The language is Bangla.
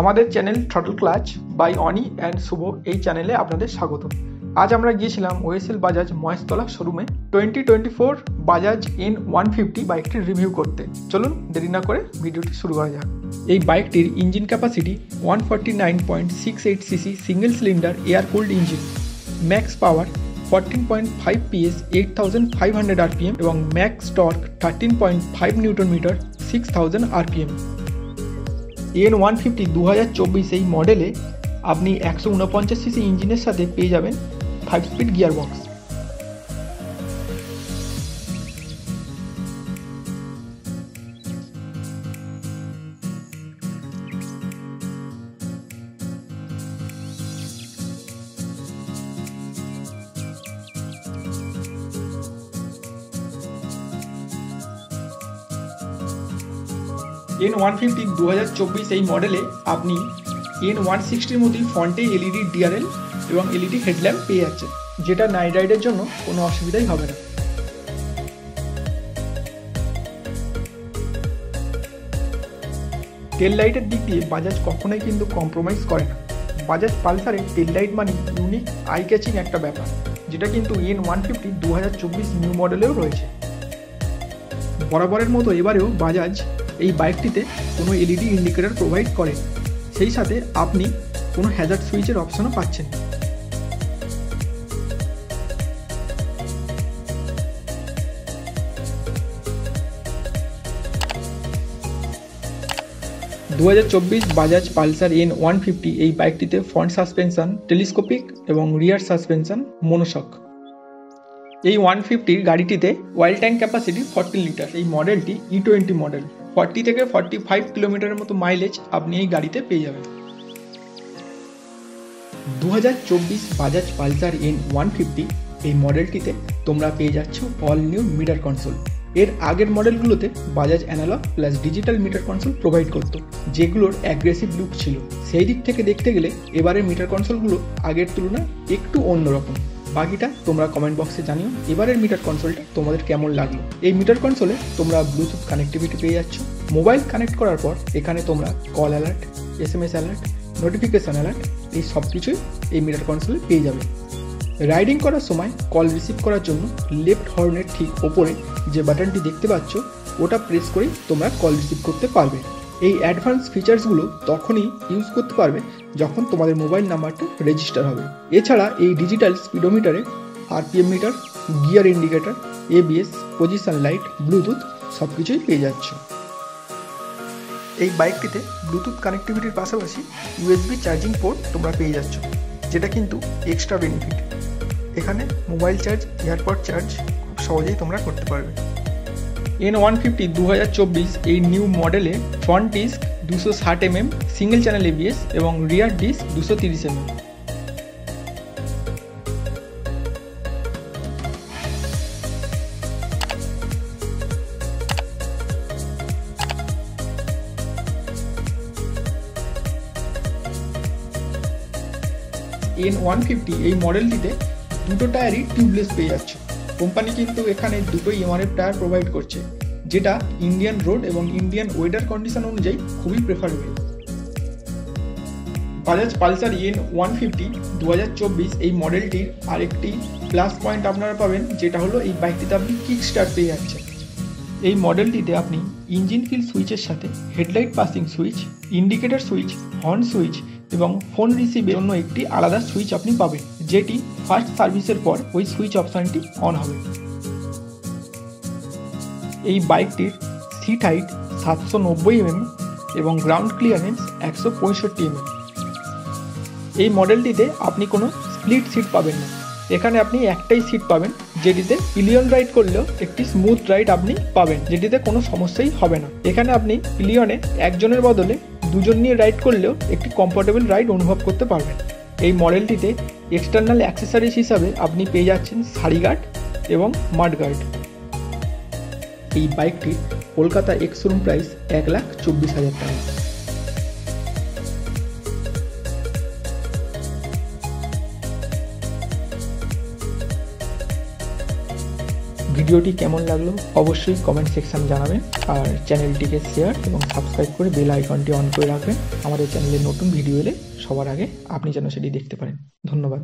আমাদের channel throttle clutch by Oni and Shubho এই চ্যানেলে আপনাদের স্বাগত। আজ আমরা গিয়েছিলাম ওএসএল বাজাজ মহেশতলা শোরুমে 2024 বাজাজ N150 বাইকটির রিভিউ করতে। চলুন দেরি না করে ভিডিওটি শুরু করা যাক। এই বাইকটির engine capacity 149.68 CC single cylinder air cooled engine, max power 14.5 PS 8500 RPM এবং max torque 13.5 newton metre 6000 RPM। N150 2024 এই মডেলে আপনি 149 সিসি ইঞ্জিনের সাথে পেয়ে যাবেন 5 স্পিড গিয়ারবক্স। N150 2024 এই মডেলে আপনি N160 মতোই ফ্রন্টে এলইডি ডিআরএল এবং এলইডি হেডল্যাম্প পেয়ে যাচ্ছেন, যেটা নাইট রাইডের জন্য কোনো অসুবিধাই হবে না। টেল লাইটের দিক দিয়ে বাজাজ কখনোই কিন্তু কম্প্রোমাইজ করে না। বাজাজ পালসারের টেল লাইট মানে ইউনিক আই ক্যাচিং একটা ব্যাপার, যেটা কিন্তু N150 2024 নিউ মডেলেও রয়েছে। বরাবরের মতো এবারেও বাজাজ এই বাইকটিতে কোনো এলইডি ইন্ডিকেটর প্রোভাইড করে, সেই সাথে আপনি কোনো হ্যাজার্ড সুইচের অপশনও পাচ্ছেন। বাজাজ পালসার N150 এই বাইকটিতে ফ্রন্ট সাসপেনশন টেলিস্কোপিক এবং রিয়ার সাসপেনশন মনোশক। এই 150 গাড়িটিতে অয়েল ট্যাঙ্ক ক্যাপাসিটি 40 লিটার। এই মডেলটি E20 মডেল। 40 থেকে 45 কিলোমিটারের মতো মাইলেজ আপনি এই গাড়িতে পেয়ে যাবেন। 2024 বাজাজ পালসার N150 এই মডেলটিতে তোমরা পেয়ে যাচ্ছ অল নিউ মিটার কনসোল। এর আগের মডেলগুলোতে Bajaj analogue plus digital meter console provide করত, যেগুলোর অ্যাগ্রেসিভ লুক ছিল। সেই দিক থেকে দেখতে গেলে এবারের মিটার কনসোলগুলো আগের তুলনায় একটু অন্যরকম। বাকিটা তোমরা কমেন্ট বক্সে জানিও এবারের মিটার কনসোলটা তোমাদের কেমন লাগলো। এই মিটার কনসোলে তোমরা ব্লুটুথ কানেক্টিভিটি পেয়ে যাচ্ছ। মোবাইল কানেক্ট করার পর এখানে তোমরা call alert, SMS alert, notification alert এই সব কিছুই এই মিটার কনসোলে পেয়ে যাবে। রাইডিং করার সময় কল রিসিভ করার জন্য লেফট হর্নের ঠিক ওপরে যে বাটনটি দেখতে পাচ্ছ ওটা প্রেস করেই তোমরা কল রিসিভ করতে পারবে। এই অ্যাডভান্স ফিচার্সগুলো তখনই ইউজ করতে পারবে যখন তোমাদের মোবাইল নাম্বারটা রেজিস্টার হবে। এছাড়া এই ডিজিটাল স্পিডোমিটারে RPM meter, gear indicator, ABS, position light, bluetooth সব কিছুই পেয়ে যাচ্ছ। এই বাইকটিতে ব্লুটুথ কানেক্টিভিটির পাশাপাশি USB চার্জিং পোর্ট তোমরা পেয়ে যাচ্ছ, যেটা কিন্তু এক্সট্রা বেনিফিট। এখানে মোবাইল চার্জ, এয়ারপড চার্জ খুব সহজেই তোমরা করতে পারবে। N150 2024 এই নিউ মডেলে front disc 260 mm single channel ABS এবং রিয়ার ডিস্ক 230 mm। N150 এই মডেলটিতে দুটো টায়ারই টিউবলেস পেয়ে যাচ্ছে। কোম্পানি কিন্তু এখানে দুটো MRF টায়ার প্রোভাইড করছে, যেটা ইন্ডিয়ান রোড এবং ইন্ডিয়ান ওয়েদার কন্ডিশন অনুযায়ী খুবই প্রেফারেবল। বাজাজ পালসার N150 2024 এই মডেলটির আরেকটি প্লাস পয়েন্ট আপনারা পাবেন, যেটা হলো এই বাইকটিতে আপনি কিক স্টার্ট পেয়ে যাচ্ছেন। এই মডেলটিতে আপনি ইঞ্জিন কিল সুইচের সাথে headlight passing switch, indicator switch, horn switch এবং ফোন রিসিভের জন্য একটি আলাদা সুইচ আপনি পাবেন, যেটি ফার্স্ট সার্ভিসের পর ওই সুইচ অপশনটি অন হবে। এই বাইকটির সিট হাইট 790 mm এবং গ্রাউন্ড ক্লিয়ারেন্স 165 mm। এই মডেলটিতে আপনি কোনো স্প্লিট সিট পাবেন না। এখানে আপনি একটাই সিট পাবেন, যেটিতে পিলিয়ন রাইড করলেও একটি স্মুথ রাইড আপনি পাবেন, যেটিতে কোনো সমস্যাই হবে না। এখানে আপনি পিলিয়নে একজনের বদলে দুজন নিয়ে রাইড করলেও একটি কমফোর্টেবল রাইড অনুভব করতে পারবেন। এই মডেলটিতে এক্সটার্নাল অ্যাক্সেসরিজ হিসাবে আপনি পেয়ে যাচ্ছেন সারি গার্ড এবং মাড গার্ড। এই বাইকটির কলকাতা এক্স শোরুম প্রাইস 1,24,000 টাকা। ভিডিওটি কেমন লাগলো অবশ্যই কমেন্ট সেকশন জানাবেন, আর চ্যানেলটিকে শেয়ার এবং সাবস্ক্রাইব করে বেল আইকনটি অন করে রাখবেন। আমাদের চ্যানেলে নতুন ভিডিও এলে সবার আগে আপনি যেন সেটি দেখতে পারেন। ধন্যবাদ।